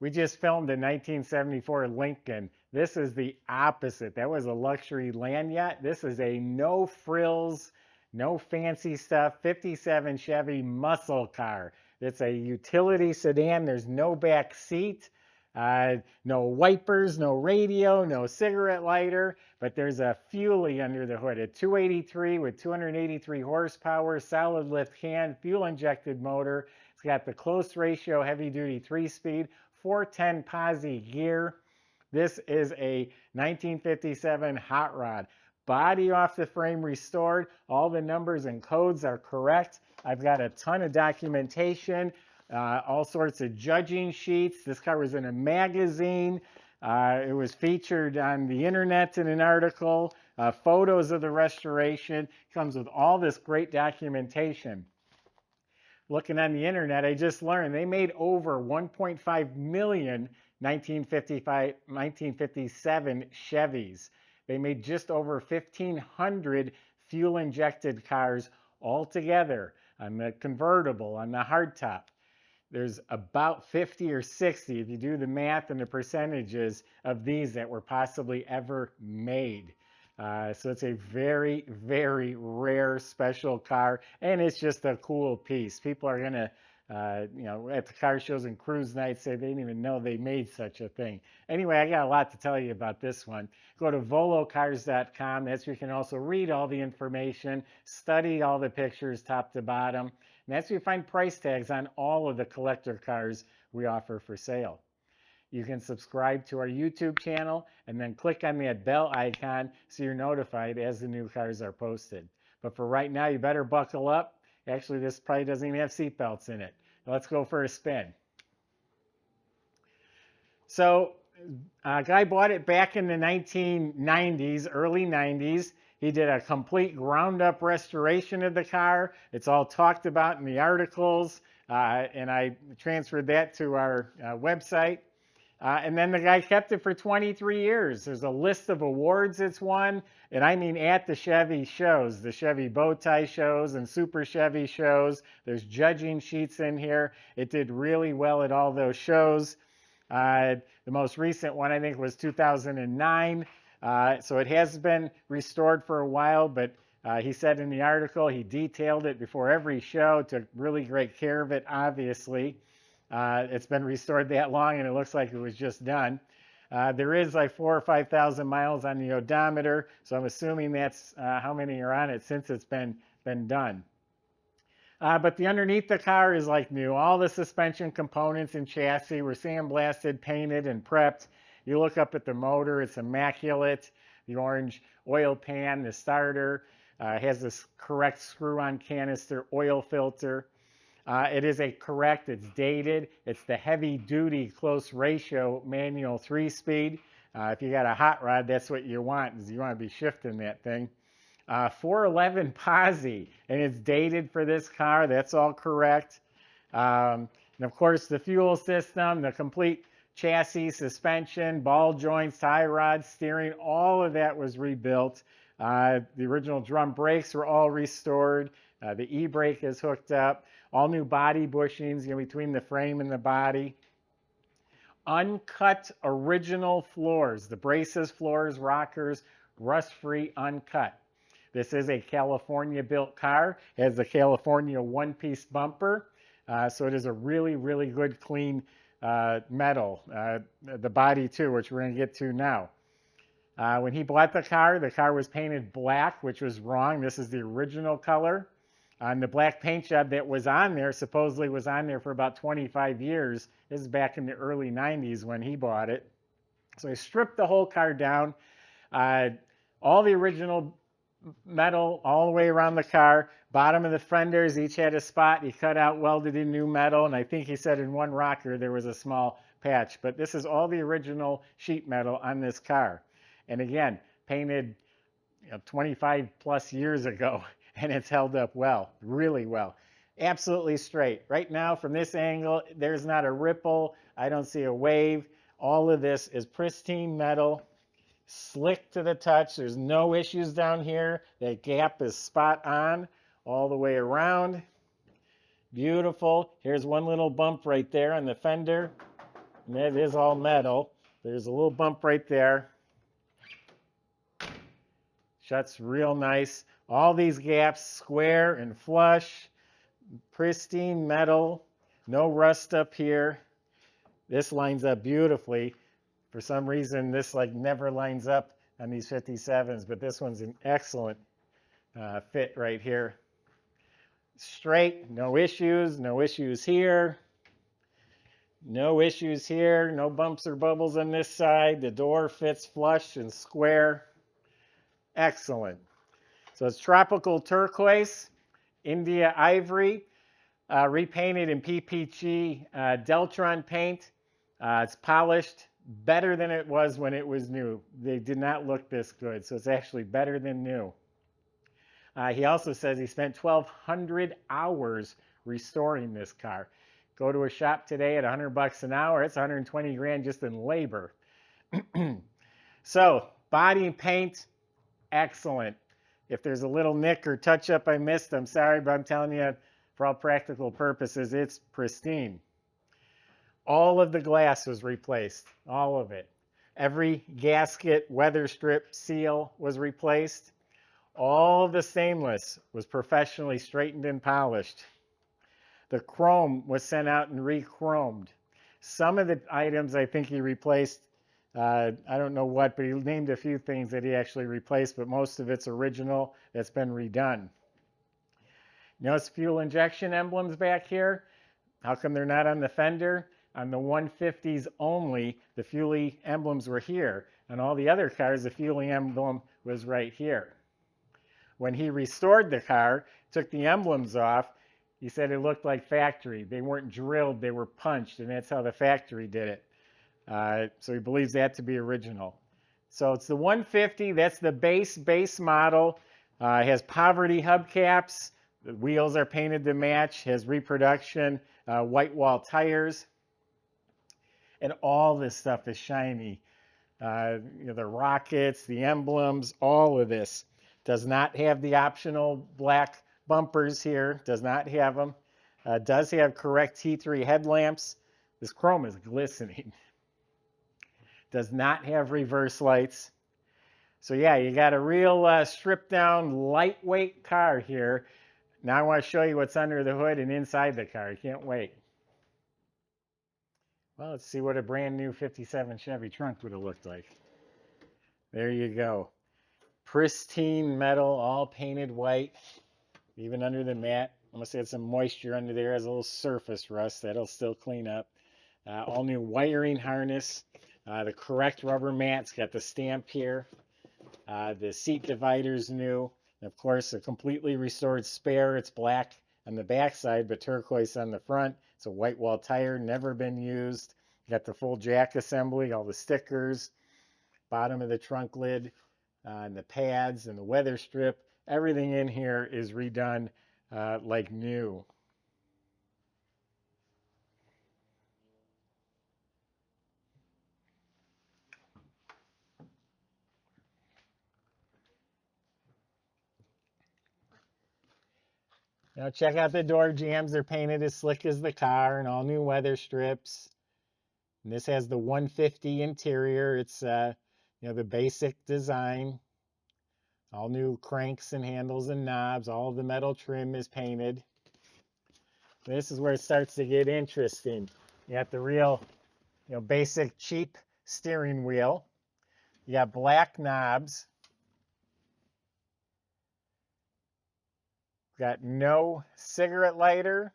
We just filmed a 1974 Lincoln. This is the opposite. That was a luxury land yacht. This is a no frills, no fancy stuff, 57 Chevy muscle car. It's a utility sedan. There's no back seat, no wipers, no radio, no cigarette lighter, but there's a fuelie under the hood. A 283 with 283 horsepower, solid lift can, fuel injected motor. It's got the close ratio heavy duty 3-speed, 410 posi gear. This is a 1957 hot rod. Body off the frame restored. All the numbers and codes are correct. I've got a ton of documentation, all sorts of judging sheets. This car was in a magazine. It was featured on the internet in an article. Photos of the restoration. Comes with all this great documentation. Looking on the internet, I just learned they made over 1.5 million 1957 Chevys. They made just over 1,500 fuel-injected cars altogether on the convertible, on the hardtop. There's about 50 or 60, if you do the math and the percentages, of these that were possibly ever made. So it's a very, very rare special car, and it's just a cool piece. People are going to, at the car shows and cruise nights say they didn't even know they made such a thing. Anyway, I got a lot to tell you about this one. Go to volocars.com. That's where you can also read all the information, study all the pictures top to bottom. And that's where you find price tags on all of the collector cars we offer for sale. You can subscribe to our YouTube channel and then click on that bell icon so you're notified as the new cars are posted. But for right now, you better buckle up. Actually, this probably doesn't even have seat belts in it. Let's go for a spin. So a guy bought it back in the 1990s, early 90s. He did a complete ground-up restoration of the car. It's all talked about in the articles, and I transferred that to our website. And then the guy kept it for 23 years. There's a list of awards it's won, and I mean at the Chevy shows, the Chevy Bowtie shows and Super Chevy shows. There's judging sheets in here. It did really well at all those shows. The most recent one, I think, was 2009. So it has been restored for a while, but he said in the article he detailed it before every show, took really great care of it, obviously. It's been restored that long, and it looks like it was just done. There is like 4,000 or 5,000 miles on the odometer, so I'm assuming that's how many are on it since it's been done. But the underneath the car is like new. All the suspension components and chassis were sandblasted, painted, and prepped. You look up at the motor, it's immaculate. The orange oil pan, the starter, has this correct screw-on canister oil filter. It is it's dated. It's the heavy-duty close ratio manual 3-speed. If you got a hot rod, that's what you want, is you want to be shifting that thing. 411 posi, and it's dated for this car. That's all correct. And of course, the fuel system, the complete chassis, suspension, ball joints, tie rods, steering, all of that was rebuilt. The original drum brakes were all restored. The e-brake is hooked up. All new body bushings between the frame and the body. Uncut original floors. The braces, floors, rockers, rust-free, uncut. This is a California-built car. It has the California one-piece bumper. So it is a really, really good, clean metal. The body, too, which we're going to get to now. When he bought the car was painted black, which was wrong. This is the original color. And the black paint job that was on there supposedly was on there for about 25 years. This is back in the early 90s when he bought it. So he stripped the whole car down. All the original metal all the way around the car. Bottom of the fenders each had a spot. He cut out, welded in new metal, and I think he said in one rocker there was a small patch. But this is all the original sheet metal on this car. And again, painted 25 plus years ago, and it's held up well, really well. Absolutely straight. Right now, from this angle, there's not a ripple. I don't see a wave. All of this is pristine metal, slick to the touch. There's no issues down here. That gap is spot on all the way around. Beautiful. Here's one little bump right there on the fender. And it is all metal. There's a little bump right there. Shuts real nice. All these gaps square and flush. Pristine metal. No rust up here. This lines up beautifully. For some reason, this like never lines up on these 57s, but this one's an excellent fit right here. Straight, no issues. No issues here. No issues here. No bumps or bubbles on this side. The door fits flush and square. Excellent. So it's Tropical Turquoise India Ivory, repainted in PPG Deltron paint. It's polished better than it was when it was new. They did not look this good, so it's actually better than new. He also says he spent 1,200 hours restoring this car. Go to a shop today at $100 an hour. It's 120 grand just in labor. So body and paint, excellent. If there's a little nick or touch up I missed, I'm sorry, but I'm telling you, for all practical purposes, it's pristine. All of the glass was replaced, all of it. Every gasket, weather strip, seal was replaced. All of the stainless was professionally straightened and polished. The chrome was sent out and re-chromed. Some of the items I think he replaced, I don't know what, but he named a few things that he actually replaced, but most of it's original that's been redone. Notice fuel injection emblems back here. How come they're not on the fender? On the 150s only, the fuel emblems were here. On all the other cars, the fuel emblem was right here. When he restored the car, took the emblems off, he said it looked like factory. They weren't drilled, they were punched, and that's how the factory did it. So he believes that to be original. So it's the 150, that's the base model. It has poverty hubcaps. The wheels are painted to match, has reproduction, white wall tires. And all this stuff is shiny. The rockets, the emblems, all of this. Does not have the optional black bumpers here. Does not have them. Does have correct T3 headlamps. This chrome is glistening. Does not have reverse lights. So yeah, you got a real stripped down, lightweight car here. Now I want to show you what's under the hood and inside the car. I can't wait. Well, let's see what a brand new 57 Chevy trunk would have looked like. There you go. Pristine metal, all painted white, even under the mat. I must have had some moisture under there. Has a little surface rust. That'll still clean up. All new wiring harness. The correct rubber mat's got the stamp here. The seat divider's new. And of course, a completely restored spare. It's black on the back side, but turquoise on the front. It's a white wall tire, never been used. Got the full jack assembly, all the stickers, bottom of the trunk lid, and the pads and the weather strip. Everything in here is redone like new. Now check out the door jambs. They're painted as slick as the car and all new weather strips. And this has the 150 interior. It's the basic design. All new cranks and handles and knobs. All the metal trim is painted. This is where it starts to get interesting. You got the real, basic cheap steering wheel. You got black knobs. Got no cigarette lighter,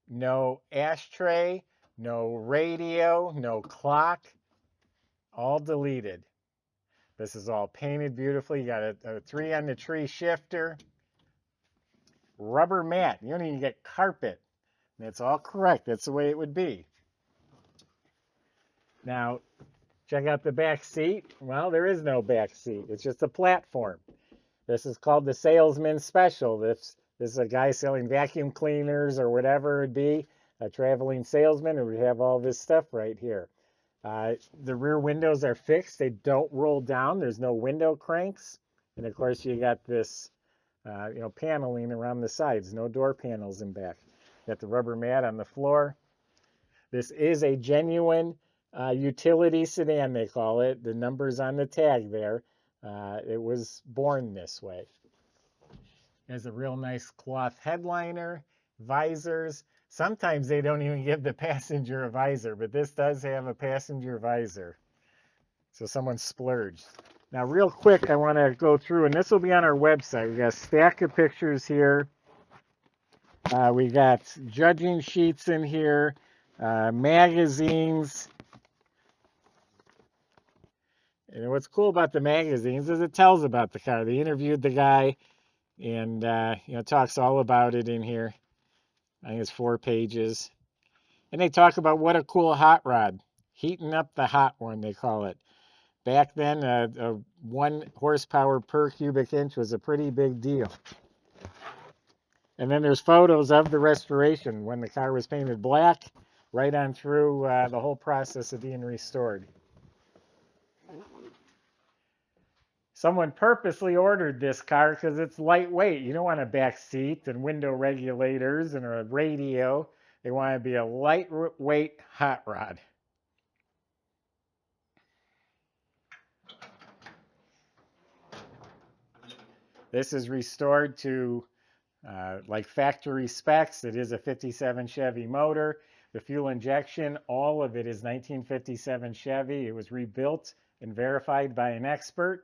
no ashtray, no radio, no clock, all deleted. This is all painted beautifully. You got a 3 on the tree shifter, rubber mat. You don't even get carpet. That's all correct. That's the way it would be. Now, check out the back seat. Well, there is no back seat. It's just a platform. This is called the Salesman Special. This is a guy selling vacuum cleaners or whatever it be, a traveling salesman, and we have all this stuff right here. The rear windows are fixed. They don't roll down. There's no window cranks. And of course, you got this, paneling around the sides. No door panels in back. Got the rubber mat on the floor. This is a genuine Utility sedan, they call it. The number's on the tag there. It was born this way. It has a real nice cloth headliner, visors. Sometimes they don't even give the passenger a visor, but this does have a passenger visor. So someone splurged. Now, real quick, I want to go through, and this will be on our website. We got a stack of pictures here. We got judging sheets in here, magazines. And what's cool about the magazines is it tells about the car. They interviewed the guy, and talks all about it in here. I think it's 4 pages. And they talk about what a cool hot rod. Heating up the hot one, they call it. Back then, a 1 horsepower per cubic inch was a pretty big deal. And then there's photos of the restoration when the car was painted black, right on through the whole process of being restored. Someone purposely ordered this car because it's lightweight. You don't want a back seat and window regulators and a radio. They want to be a lightweight hot rod. This is restored to like factory specs. It is a 57 Chevy motor. The fuel injection, all of it is 1957 Chevy. It was rebuilt and verified by an expert.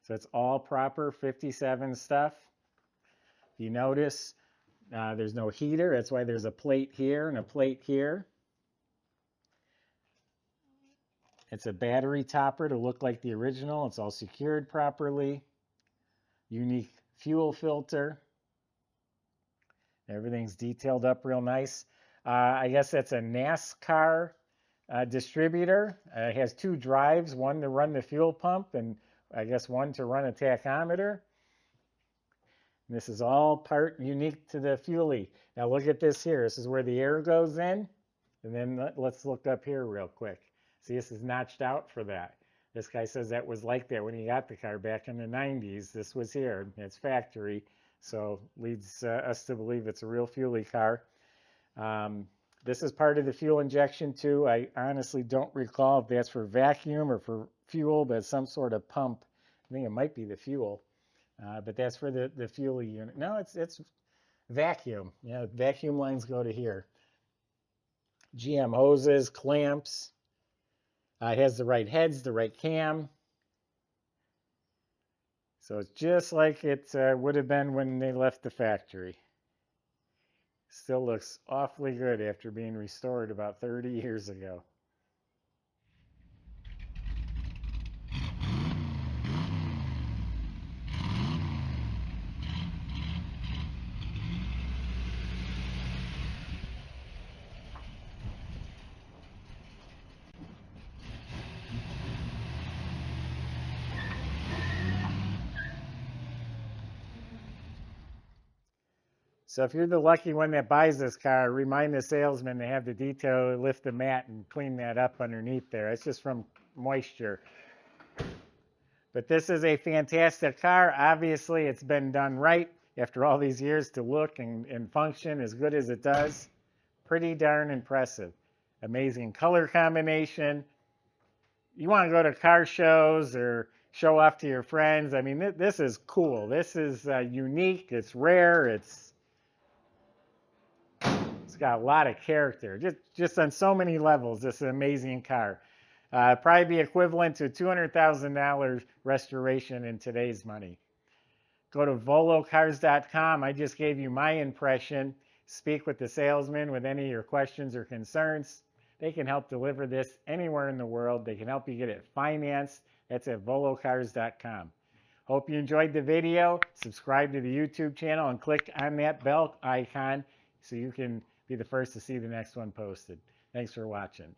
So it's all proper 57 stuff. If you notice, there's no heater. That's why there's a plate here and a plate here. It's a battery topper to look like the original. It's all secured properly. Unique fuel filter. Everything's detailed up real nice. I guess that's a NASCAR distributor. It has 2 drives, one to run the fuel pump and I guess one to run a tachometer. And this is all part unique to the fuelie. Now look at this here. This is where the air goes in. And then let's look up here real quick. See, this is notched out for that. This guy says that was like that when he got the car back in the 90s. This was here. It's factory. So leads us to believe it's a real fuelie car. This is part of the fuel injection too. I honestly don't recall if that's for vacuum or for fuel, but it's some sort of pump. I think it might be the fuel, but that's for the fuelie unit. No, it's vacuum. Yeah, vacuum lines go to here. GM hoses, clamps. It has the right heads, the right cam. So it's just like it would have been when they left the factory. Still looks awfully good after being restored about 30 years ago. So if you're the lucky one that buys this car, remind the salesman to have the detailer lift the mat and clean that up underneath there. It's just from moisture. But this is a fantastic car. Obviously, it's been done right after all these years to look and function as good as it does. Pretty darn impressive. Amazing color combination. You want to go to car shows or show off to your friends. I mean, this is cool. This is unique. It's rare. It's got a lot of character. Just on so many levels, this is an amazing car. Probably be equivalent to $200,000 restoration in today's money. Go to volocars.com. I just gave you my impression. Speak with the salesman with any of your questions or concerns. They can help deliver this anywhere in the world. They can help you get it financed. That's at volocars.com. Hope you enjoyed the video. Subscribe to the YouTube channel and click on that bell icon so you can be the first to see the next one posted. Thanks for watching.